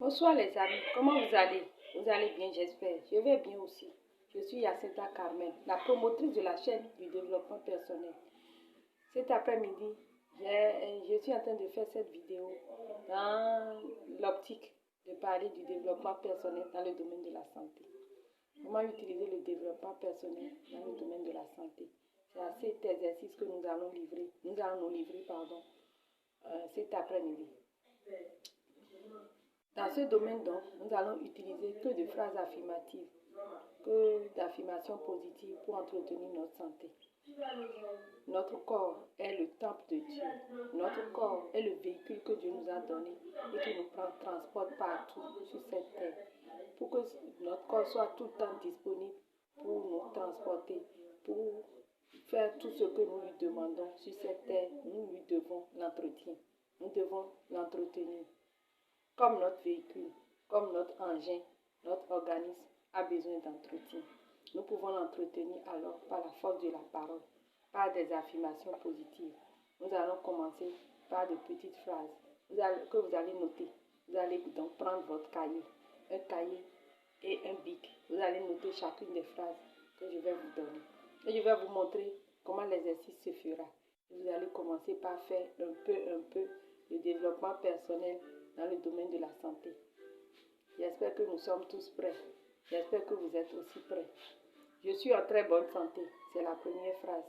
Bonsoir les amis, comment vous allez? Vous allez bien, j'espère. Je vais bien aussi. Je suis Yacinta Carmen, la promotrice de la chaîne du développement personnel. Cet après-midi, je suis en train de faire cette vidéo dans l'optique de parler du développement personnel dans le domaine de la santé. Comment utiliser le développement personnel dans le domaine de la santé. C'est à cet exercice que nous allons nous livrer cet après-midi. Dans ce domaine, donc, nous allons utiliser que de phrases affirmatives, que d'affirmations positives pour entretenir notre santé. Notre corps est le temple de Dieu. Notre corps est le véhicule que Dieu nous a donné et qui nous transporte partout sur cette terre. Pour que notre corps soit tout le temps disponible pour nous transporter, pour faire tout ce que nous lui demandons sur cette terre, nous lui devons l'entretien. Nous devons l'entretenir. Comme notre véhicule, comme notre engin, notre organisme a besoin d'entretien. Nous pouvons l'entretenir alors par la force de la parole, par des affirmations positives. Nous allons commencer par de petites phrases que vous allez noter. Vous allez donc prendre votre cahier, un cahier et un bic. Vous allez noter chacune des phrases que je vais vous donner. Et je vais vous montrer comment l'exercice se fera. Vous allez commencer par faire un peu le développement personnel dans le domaine de la santé. J'espère que nous sommes tous prêts. J'espère que vous êtes aussi prêts. Je suis en très bonne santé. C'est la première phrase.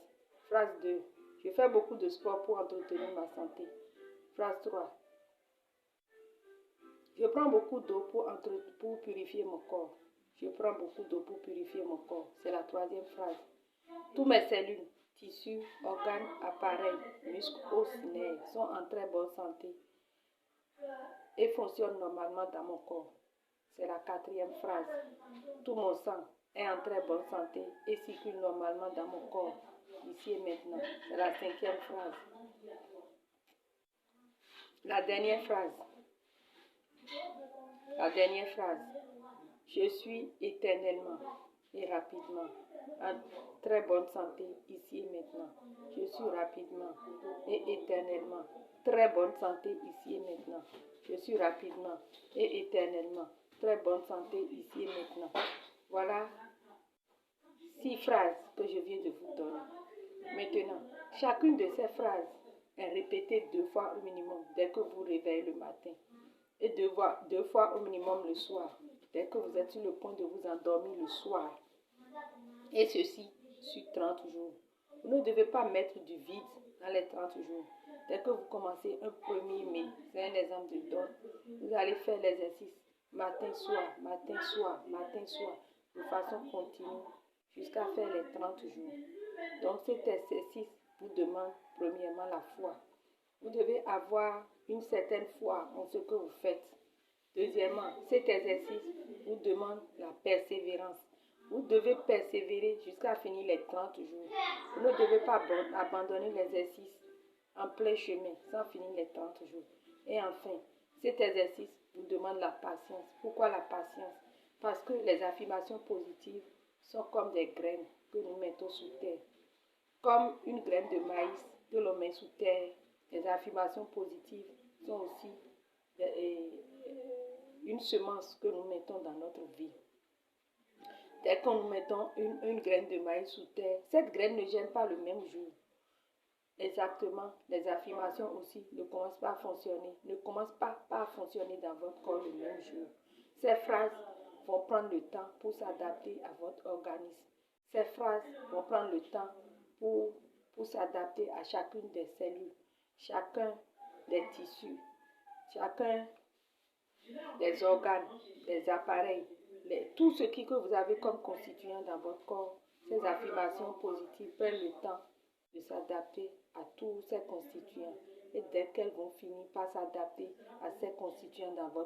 Phrase 2. Je fais beaucoup de sport pour entretenir ma santé. Phrase 3. Je prends beaucoup d'eau pour purifier mon corps. Je prends beaucoup d'eau pour purifier mon corps. C'est la troisième phrase. Tous mes cellules, tissus, organes, appareils, muscles, os, nerfs sont en très bonne santé et fonctionne normalement dans mon corps. C'est la quatrième phrase. Tout mon sang est en très bonne santé et circule normalement dans mon corps, ici et maintenant. C'est la cinquième phrase. La dernière phrase. Je suis éternellement et rapidement en très bonne santé ici et maintenant. Je suis rapidement et éternellement très bonne santé ici et maintenant. Je suis rapidement et éternellement très bonne santé ici et maintenant. Voilà 6 phrases que je viens de vous donner. Maintenant, chacune de ces phrases est répétée 2 fois au minimum dès que vous réveillez le matin et 2 fois au minimum le soir, dès que vous êtes sur le point de vous endormir le soir. Et ceci sur 30 jours. Vous ne devez pas mettre du vide dans les 30 jours. Dès que vous commencez un 1er mai, c'est un exemple de donne, vous allez faire l'exercice matin, soir, de façon continue jusqu'à faire les 30 jours. Donc cet exercice vous demande premièrement la foi. Vous devez avoir une certaine foi en ce que vous faites. Deuxièmement, cet exercice vous demande la persévérance. Vous devez persévérer jusqu'à finir les 30 jours. Vous ne devez pas abandonner l'exercice en plein chemin sans finir les 30 jours. Et enfin, cet exercice vous demande la patience. Pourquoi la patience? Parce que les affirmations positives sont comme des graines que nous mettons sous terre. Comme une graine de maïs que l'on met sous terre, les affirmations positives sont aussi une semence que nous mettons dans notre vie. Dès que nous mettons une graine de maïs sous terre, cette graine ne germe pas le même jour. Exactement, les affirmations aussi ne commencent pas à fonctionner dans votre corps le même jour. Ces phrases vont prendre le temps pour s'adapter à votre organisme. Ces phrases vont prendre le temps pour s'adapter à chacune des cellules, chacun des tissus, chacun des organes, des appareils, tout ce que vous avez comme constituant dans votre corps. Ces affirmations positives prennent le temps de s'adapter à tous ces constituants. Et dès qu'elles vont finir par s'adapter à ces constituants dans votre